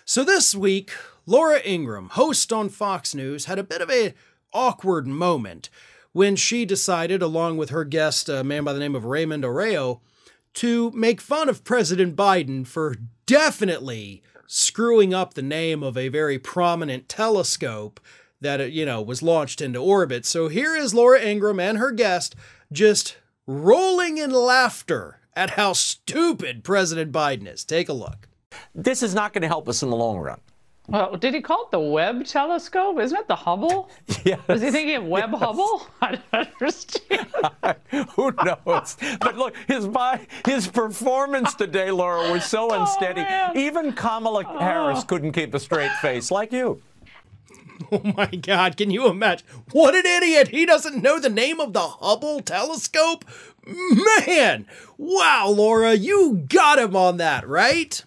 So this week, Laura Ingraham, host on Fox News, had a bit of an awkward moment when she decided, along with her guest, a man by the name of Raymond Arroyo, to make fun of President Biden for definitely screwing up the name of a very prominent telescope that, was launched into orbit. So here is Laura Ingraham and her guest just rolling in laughter at how stupid President Biden is. Take a look. This is not going to help us in the long run. Well, did he call it the Webb telescope? Isn't it the Hubble? Yeah. Was he thinking of Webb Hubble? I don't understand. Who knows? But look, his performance today, Laura, was so unsteady. Man. Even Kamala Harris couldn't keep a straight face like you. Oh my God, can you imagine? What an idiot! He doesn't know the name of the Hubble telescope? Man! Wow, Laura, you got him on that, right?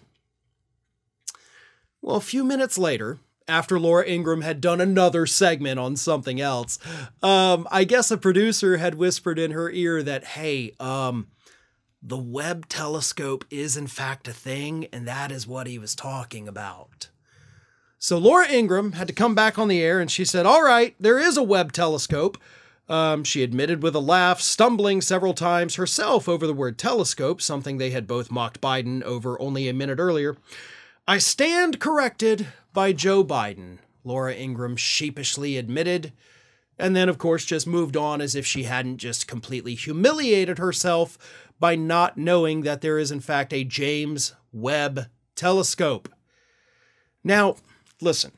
Well, a few minutes later, after Laura Ingraham had done another segment on something else, I guess a producer had whispered in her ear that, hey, the Webb telescope is in fact a thing, and that is what he was talking about. So Laura Ingraham had to come back on the air, and she said, all right, there is a Webb telescope. She admitted with a laugh, stumbling several times herself over the word telescope, something they had both mocked Biden over only a minute earlier. I stand corrected by Joe Biden, Laura Ingraham sheepishly admitted, and then, of course, just moved on as if she hadn't just completely humiliated herself by not knowing that there is, in fact, a James Webb telescope. Now, listen,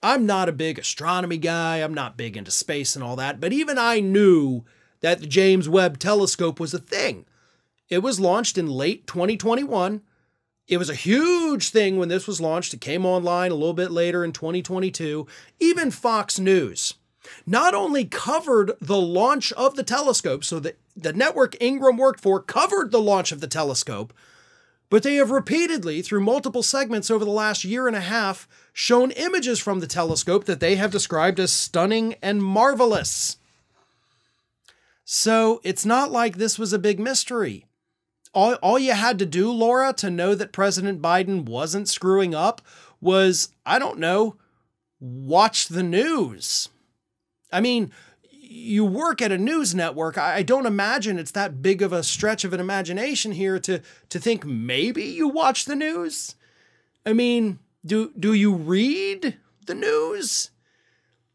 I'm not a big astronomy guy, I'm not big into space and all that, but even I knew that the James Webb telescope was a thing. It was launched in late 2021. It was a huge thing when this was launched. It came online a little bit later in 2022. Even Fox News not only covered the launch of the telescope, so the network Ingraham worked for covered the launch of the telescope, but they have repeatedly, through multiple segments over the last year and a half, shown images from the telescope that they have described as stunning and marvelous. So it's not like this was a big mystery. All you had to do, Laura, to know that President Biden wasn't screwing up was, I don't know, watch the news. I mean, you work at a news network. I don't imagine it's that big of a stretch of an imagination here to think maybe you watch the news. I mean, do you read the news?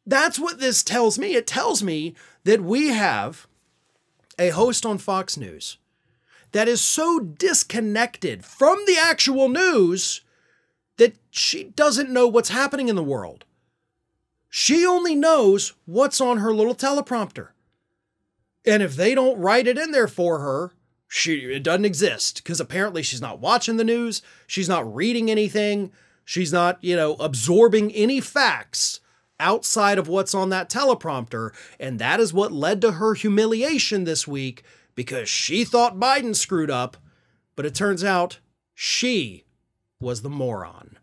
That's what this tells me. It tells me that we have a host on Fox News that is so disconnected from the actual news that she doesn't know what's happening in the world. She only knows what's on her little teleprompter. And if they don't write it in there for her, it doesn't exist, because apparently she's not watching the news, she's not reading anything, she's not, absorbing any facts outside of what's on that teleprompter, and that is what led to her humiliation this week, because she thought Biden screwed up, but it turns out she was the moron.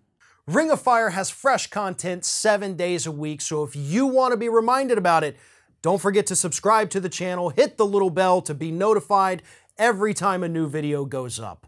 Ring of Fire has fresh content 7 days a week, so if you want to be reminded about it, don't forget to subscribe to the channel, hit the little bell to be notified every time a new video goes up.